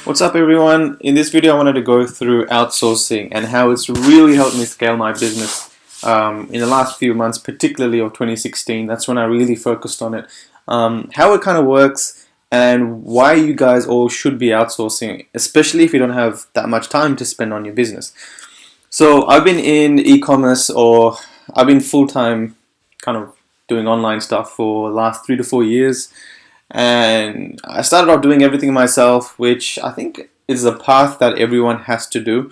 What's up everyone? In this video I wanted to go through outsourcing and how it's really helped me scale my business in the last few months, particularly of 2016. That's when I really focused on it. How it kind of works and why you guys all should be outsourcing, especially if you don't have that much time to spend on your business. So I've been in e-commerce, or I've been full-time kind of doing online stuff for the last 3 to 4 years. And I started off doing everything myself, which I think is a path that everyone has to do,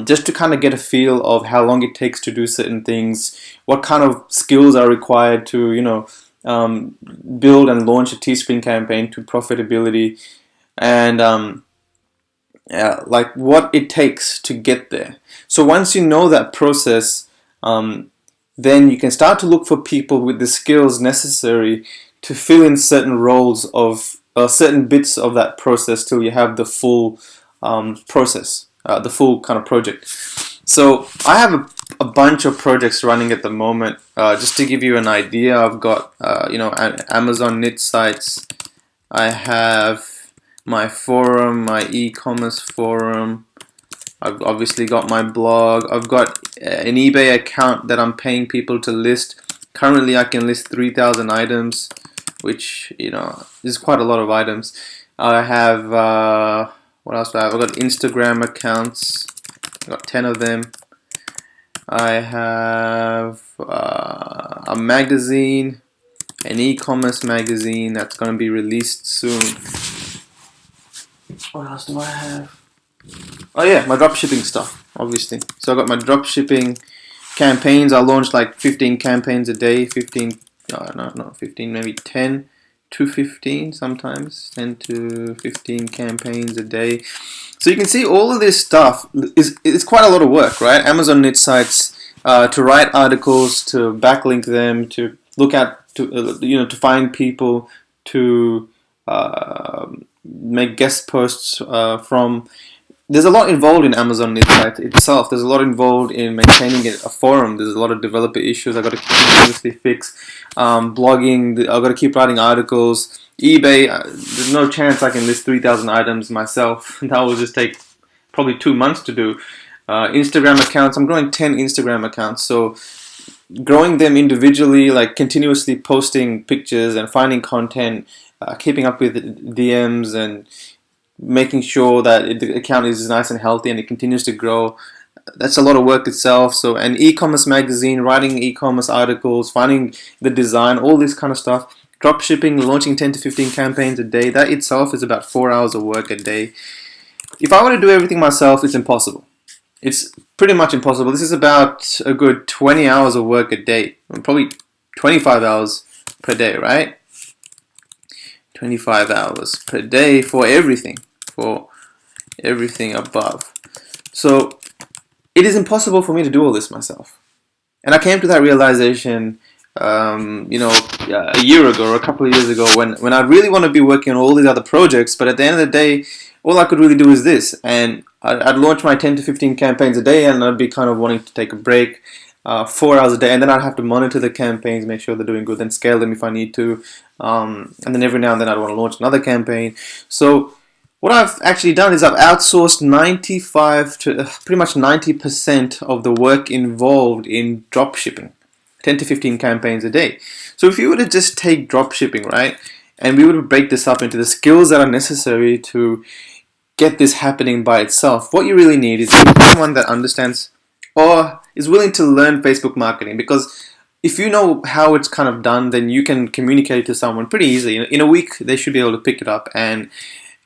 just to kind of get a feel of how long it takes to do certain things, what kind of skills are required to, build and launch a Teespring campaign to profitability, and like what it takes to get there. So once you know that process, then you can start to look for people with the skills necessary to fill in certain roles of certain bits of that process till you have the full process, the full kind of project. So I have a bunch of projects running at the moment. Just to give you an idea, I've got Amazon knit sites. I have my forum, my e-commerce forum. I've obviously got my blog. I've got an eBay account that I'm paying people to list. Currently I can list 3,000 items, which is quite a lot of items. I have what else do I have? I've got Instagram accounts. I've got 10 of them. I have a magazine, an e-commerce magazine that's going to be released soon. What else do I have? Oh yeah, my dropshipping stuff, obviously. So I got my dropshipping campaigns. I launched like 15 campaigns a day, 15, not 15, maybe 10 to 15 sometimes, 10 to 15 campaigns a day. So you can see all of this stuff is quite a lot of work, right? Amazon knit sites, to write articles, to backlink them, to look at, to find people, to make guest posts from. There's a lot involved in Amazon knit site itself. There's a lot involved in maintaining a forum. There's a lot of developer issues I've got to continuously fix. Blogging, I've got to keep writing articles. eBay, there's no chance I can list 3,000 items myself. That will just take probably 2 months to do. Instagram accounts, I'm growing 10 Instagram accounts. So growing them individually, like continuously posting pictures and finding content, keeping up with DMs and making sure that the account is nice and healthy and it continues to grow. That's a lot of work itself. So an e-commerce magazine, writing e-commerce articles, finding the design, all this kind of stuff. Dropshipping, launching 10 to 15 campaigns a day, that itself is about 4 hours of work a day. If I were to do everything myself, it's impossible. It's pretty much impossible. This is about a good 20 hours of work a day, probably 25 hours per day, right? 25 hours per day for everything above. So it is impossible for me to do all this myself. And I came to that realization a year ago or a couple of years ago when I really want to be working on all these other projects, but at the end of the day, all I could really do is this. And I'd launch my 10 to 15 campaigns a day and I'd be kind of wanting to take a break, 4 hours a day, and then I'd have to monitor the campaigns, make sure they're doing good, then scale them if I need to, and then every now and then I'd want to launch another campaign. So what I've actually done is I've outsourced 95 to pretty much 90% of the work involved in dropshipping, 10 to 15 campaigns a day. So if you were to just take dropshipping, right, and we would break this up into the skills that are necessary to get this happening by itself, what you really need is someone that understands or is willing to learn Facebook marketing, because if you know how it's kind of done, then you can communicate to someone pretty easily. In a week, they should be able to pick it up, and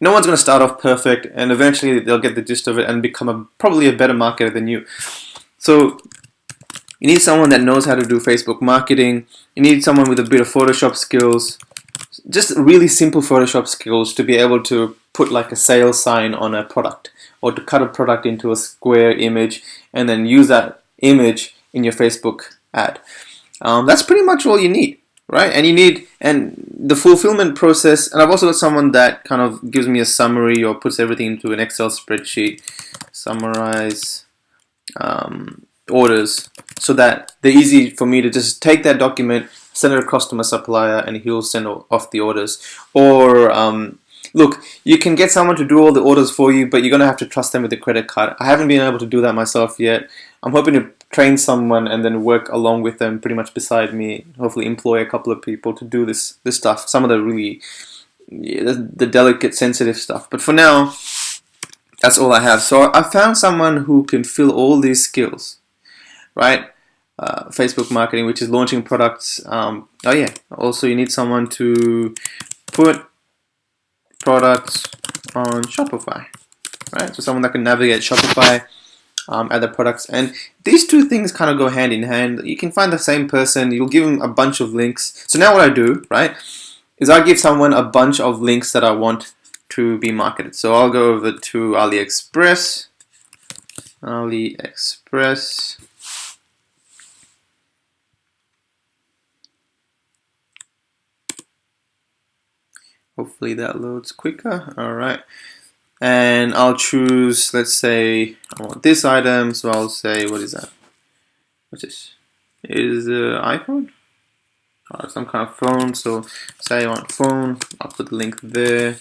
no one's going to start off perfect, and eventually they'll get the gist of it and become probably a better marketer than you. So you need someone that knows how to do Facebook marketing. You need someone with a bit of Photoshop skills, just really simple Photoshop skills to be able to put like a sales sign on a product, or to cut a product into a square image and then use that image in your Facebook ad. That's pretty much all you need, right? And the fulfillment process, and I've also got someone that kind of gives me a summary or puts everything into an Excel spreadsheet, summarize orders, so that they're easy for me to just take that document, send it across to my supplier, and he'll send off the orders. Or Look, you can get someone to do all the orders for you, but you're going to have to trust them with the credit card. I haven't been able to do that myself yet. I'm hoping to train someone and then work along with them pretty much beside me, hopefully employ a couple of people to do this stuff, some of the really the delicate, sensitive stuff. But for now, that's all I have. So I found someone who can fill all these skills, right? Facebook marketing, which is launching products. Oh yeah, also you need someone to put products on Shopify, right? So someone that can navigate Shopify, add the products, and these two things kind of go hand in hand. You can find the same person, you'll give them a bunch of links. So now what I do, right, is I give someone a bunch of links that I want to be marketed. So I'll go over to AliExpress. Hopefully that loads quicker. All right. And I'll choose, let's say, I want this item. So I'll say, what is that? What's this? Is iPhone? Some kind of phone. So say I want phone. I'll put the link there.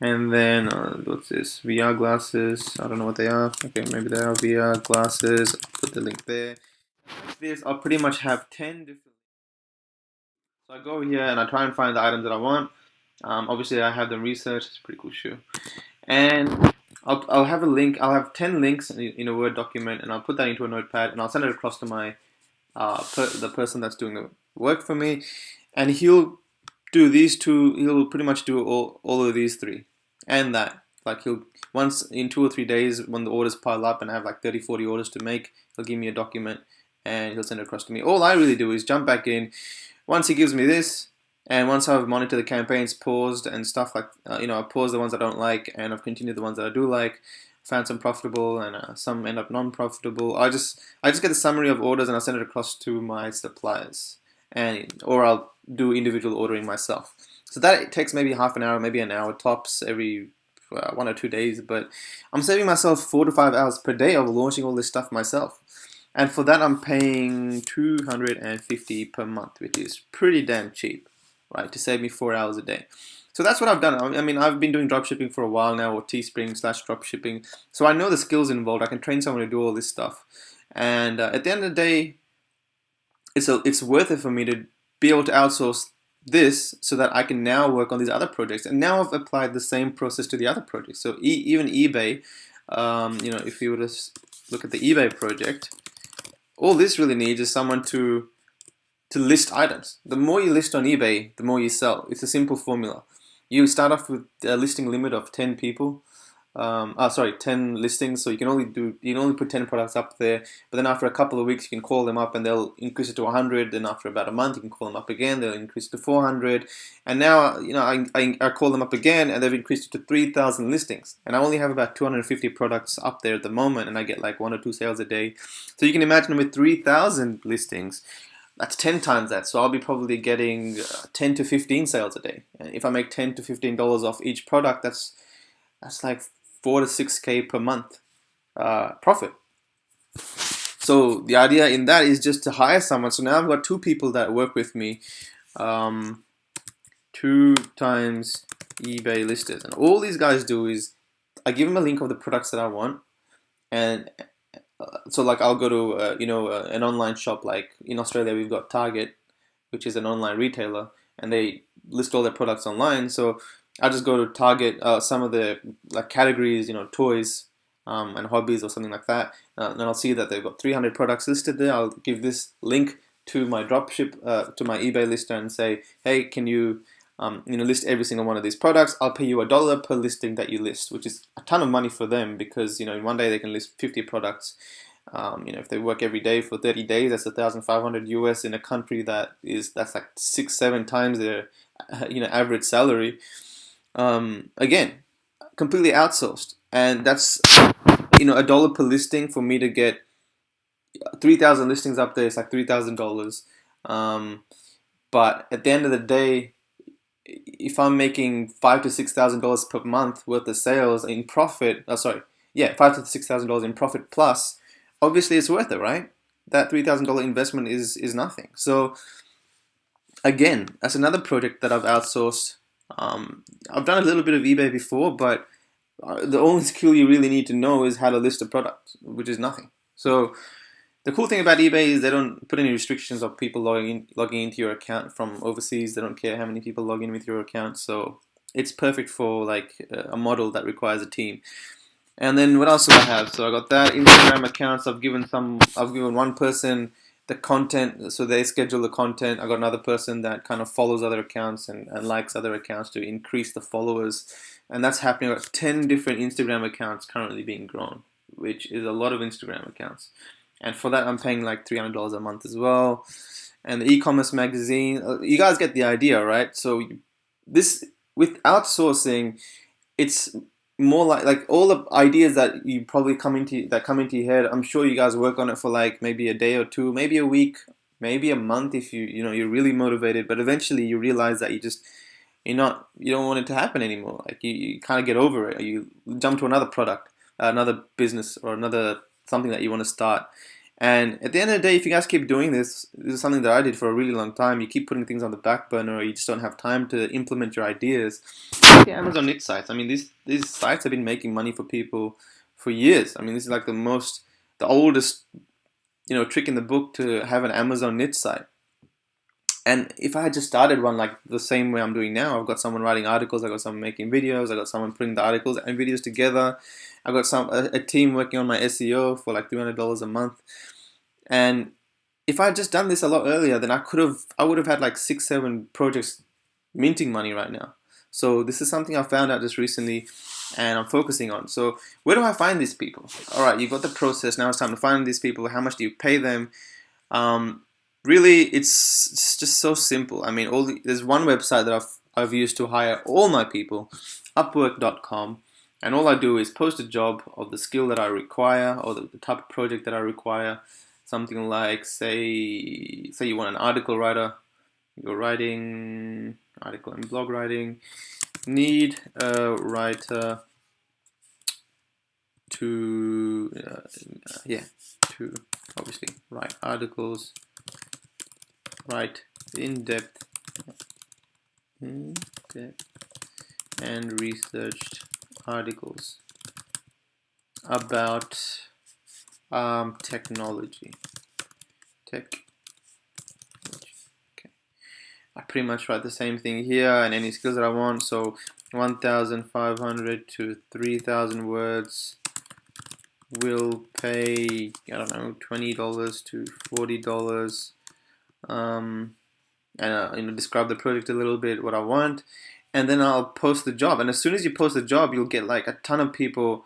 And then, what's this? VR glasses. I don't know what they are. Okay, maybe they are VR glasses. I'll put the link there. This, I'll pretty much have 10 different. So I go here and I try and find the items that I want. Obviously, I have them researched. It's a pretty cool shoe. And I'll have a link. I'll have 10 links in a Word document, and I'll put that into a notepad, and I'll send it across to my the person that's doing the work for me, and he'll do these two. He'll pretty much do all of these three, and that. Like he'll once in 2 or 3 days when the orders pile up and I have like 30, 40 orders to make, he'll give me a document and he'll send it across to me. All I really do is jump back in. Once he gives me this, and once I've monitored the campaigns, paused and stuff like, I pause the ones I don't like, and I've continued the ones that I do like. Found some profitable, and some end up non-profitable. I just get a summary of orders and I send it across to my suppliers, or I'll do individual ordering myself. So that takes maybe half an hour, maybe an hour tops every 1 or 2 days. But I'm saving myself 4 to 5 hours per day of launching all this stuff myself. And for that, I'm paying $250 per month, which is pretty damn cheap, right? To save me 4 hours a day. So that's what I've done. I mean, I've been doing dropshipping for a while now, or Teespring/dropshipping. So I know the skills involved. I can train someone to do all this stuff. And at the end of the day, it's worth it for me to be able to outsource this so that I can now work on these other projects. And now I've applied the same process to the other projects. So even eBay, if you were to look at the eBay project, all this really needs is someone to list items. The more you list on eBay, the more you sell. It's a simple formula. You start off with a listing limit of 10 people. 10 listings. So you can only put 10 products up there. But then after a couple of weeks, you can call them up and they'll increase it to 100. Then after about a month, you can call them up again. They'll increase it to 400. And now, I call them up again and they've increased it to 3,000 listings. And I only have about 250 products up there at the moment, and I get like 1 or 2 sales a day. So you can imagine with 3,000 listings, that's 10 times that. So I'll be probably getting 10 to 15 sales a day. And if I make $10 to $15 off each product, that's like 4 to 6K per month profit. So the idea in that is just to hire someone. So now I've got 2 people that work with me, 2 times eBay listers, and all these guys do is I give them a link of the products that I want, and so like I'll go to an online shop. Like in Australia, we've got Target, which is an online retailer, and they list all their products online. So I just go to Target, some of the like categories, toys and hobbies or something like that. And I'll see that they've got 300 products listed there. I'll give this link to my dropship, to my eBay lister, and say, hey, can you list every single one of these products? I'll pay you $1 per listing that you list, which is a ton of money for them because in one day they can list 50 products. If they work every day for 30 days, that's 1,500 US in a country that's like 6-7 times their average salary. Again, completely outsourced, and that's $1 per listing for me to get 3,000 listings up there. It's like $3,000. But at the end of the day, if I'm making $5,000 to $6,000 per month worth of sales in profit, $5,000 to $6,000 in profit plus, obviously it's worth it, right? That $3,000 investment is nothing. So again, that's another project that I've outsourced I've done a little bit of eBay before, but the only skill you really need to know is how to list a product, which is nothing. So the cool thing about eBay is they don't put any restrictions of people logging into your account from overseas. They don't care how many people log in with your account. So it's perfect for like a model that requires a team. And then what else do I have? So I got that Instagram accounts. I've given one person the content, so they schedule the content. I got another person that kind of follows other accounts and likes other accounts to increase the followers. And that's happening. I've got 10 different Instagram accounts currently being grown, which is a lot of Instagram accounts. And for that, I'm paying like $300 a month as well. And the e-commerce magazine, you guys get the idea, right? So this, with outsourcing, it's more like all the ideas that you probably come into your head. I'm sure you guys work on it for like maybe a day or two, maybe a week, maybe a month if you're really motivated. But eventually you realize that you don't want it to happen anymore. Like you kind of get over it, or you jump to another product, another business, or another something that you want to start. And at the end of the day, if you guys keep doing this is something that I did for a really long time. You keep putting things on the back burner, or you just don't have time to implement your ideas. Look at Amazon knit sites. I mean, these sites have been making money for people for years. I mean, this is like the oldest, trick in the book to have an Amazon knit site. And if I had just started one like the same way I'm doing now, I've got someone writing articles, I've got someone making videos, I've got someone putting the articles and videos together, I've got a team working on my SEO for like $300 a month. And if I had just done this a lot earlier, then I would have had like 6-7 projects minting money right now. So this is something I found out just recently and I'm focusing on. So where do I find these people? All right, you've got the process. Now it's time to find these people. How much do you pay them? Really, it's just so simple. I mean, there's one website that I've used to hire all my people, Upwork.com, and all I do is post a job of the skill that I require or the type of project that I require. Something like, say you want an article writer, you're writing article and blog writing, need a writer to obviously write articles, write in-depth and researched articles about technology. Okay. I pretty much write the same thing here and any skills that I want. So 1,500 to 3,000 words will pay, I don't know, $20 to $40. And describe the project a little bit, what I want, and then I'll post the job. And as soon as you post the job, you'll get like a ton of people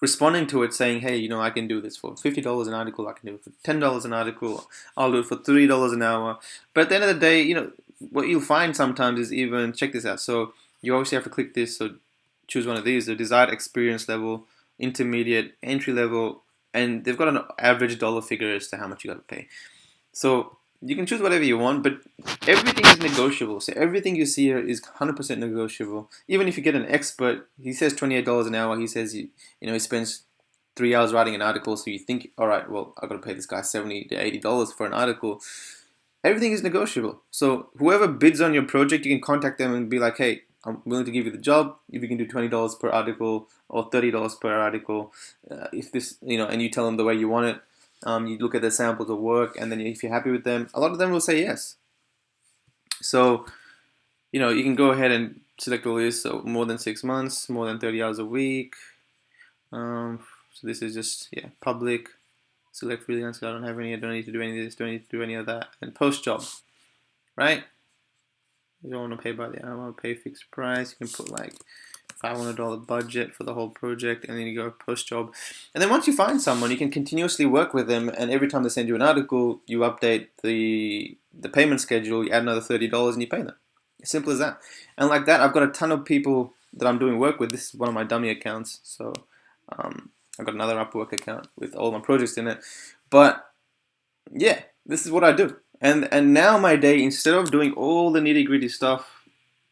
responding to it saying, hey, I can do this for $50 an article, I can do it for $10 an article, I'll do it for $3 an hour. But at the end of the day, what you'll find sometimes is even, check this out, so you obviously have to click this, so choose one of these, the desired experience level, intermediate, entry level, and they've got an average dollar figure as to how much you got to pay. So you can choose whatever you want, but everything is negotiable. So everything you see here is 100% negotiable. Even if you get an expert, he says $28 an hour. He says he spends 3 hours writing an article. So you think, all right, well, I've got to pay this guy $70 to $80 for an article. Everything is negotiable. So whoever bids on your project, you can contact them and be like, hey, I'm willing to give you the job if you can do $20 per article or $30 per article. If this, and you tell them the way you want it. You look at their samples of work, and then if you're happy with them, a lot of them will say yes. So, you can go ahead and select all this. So more than 6 months, more than 30 hours a week. So this is just, public. Select freelance. I don't have any. I don't need to do any of this. Don't need to do any of that. And post job, right? You don't want to pay by the hour. Pay fixed price. You can put like $500 budget for the whole project, and then you go post job. And then once you find someone, you can continuously work with them, and every time they send you an article, you update the payment schedule, you add another $30 and you pay them. As simple as that. And like that, I've got a ton of people that I'm doing work with. This is one of my dummy accounts, so I've got another Upwork account with all my projects in it. But yeah, this is what I do. And now my day, instead of doing all the nitty-gritty stuff,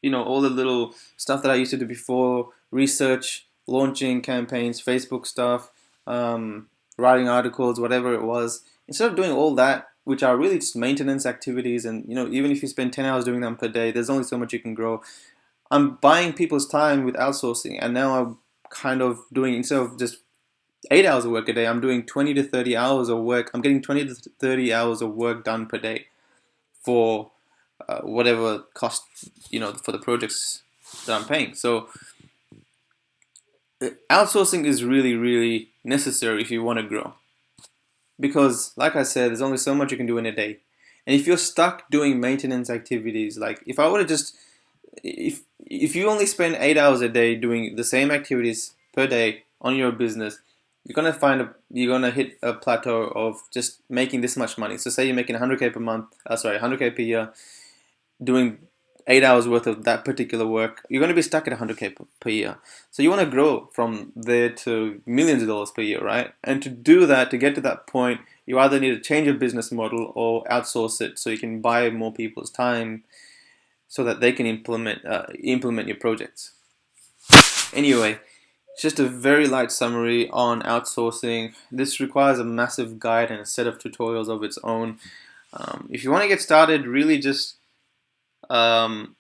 all the little stuff that I used to do before, research, launching campaigns, Facebook stuff, writing articles, whatever it was. Instead of doing all that, which are really just maintenance activities, and even if you spend 10 hours doing them per day, there's only so much you can grow. I'm buying people's time with outsourcing, and now I'm kind of doing, instead of just 8 hours of work a day, I'm doing 20 to 30 hours of work. I'm getting 20 to 30 hours of work done per day for whatever cost, for the projects that I'm paying. So outsourcing is really, really necessary if you want to grow. Because, like I said, there's only so much you can do in a day. And if you're stuck doing maintenance activities, like if I were to just, if you only spend 8 hours a day doing the same activities per day on your business, you're gonna hit a plateau of just making this much money. So say you're making 100K per month, 100K per year, doing 8 hours worth of that particular work, you're going to be stuck at 100K per year. So you want to grow from there to millions of dollars per year, right? And to do that, to get to that point, you either need to change your business model or outsource it so you can buy more people's time so that they can implement your projects. Anyway, just a very light summary on outsourcing. This requires a massive guide and a set of tutorials of its own. If you want to get started, really just get on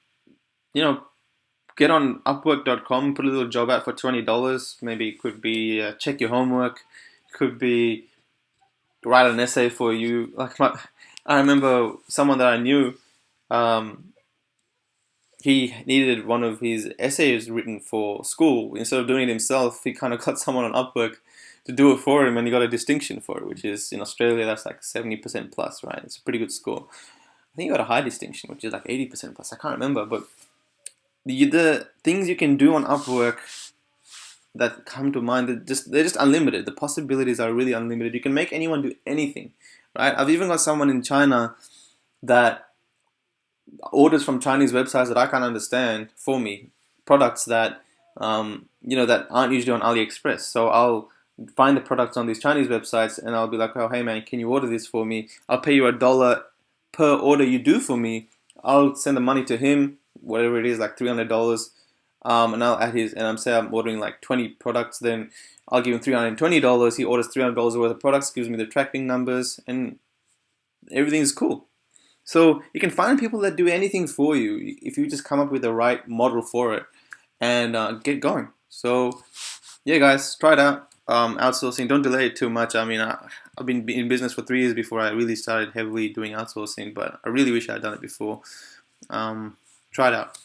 Upwork.com, put a little job out for $20. Maybe it could be check your homework, could be write an essay for you. I remember someone that I knew, he needed one of his essays written for school. Instead of doing it himself, he kind of got someone on Upwork to do it for him, and he got a distinction for it, which is, in Australia, that's like 70% plus, right? It's a pretty good score. I think you got a high distinction, which is like 80% plus. I can't remember, but the things you can do on Upwork that come to mind, they're just unlimited. The possibilities are really unlimited. You can make anyone do anything, right? I've even got someone in China that orders from Chinese websites that I can't understand for me, products that that aren't usually on Aliexpress. So I'll find the products on these Chinese websites, and I'll be like, oh, hey man, can you order this for me? I'll pay you $1 per order you do for me. I'll send the money to him, whatever it is, like $300, and I'll add his, and I'm ordering like 20 products, then I'll give him $320. He orders $300 worth of products, gives me the tracking numbers, and everything's cool. So you can find people that do anything for you if you just come up with the right model for it and get going. So yeah, guys, try it out. Outsourcing, don't delay it too much. I mean, I've been in business for 3 years before I really started heavily doing outsourcing, but I really wish I had done it before. Try it out.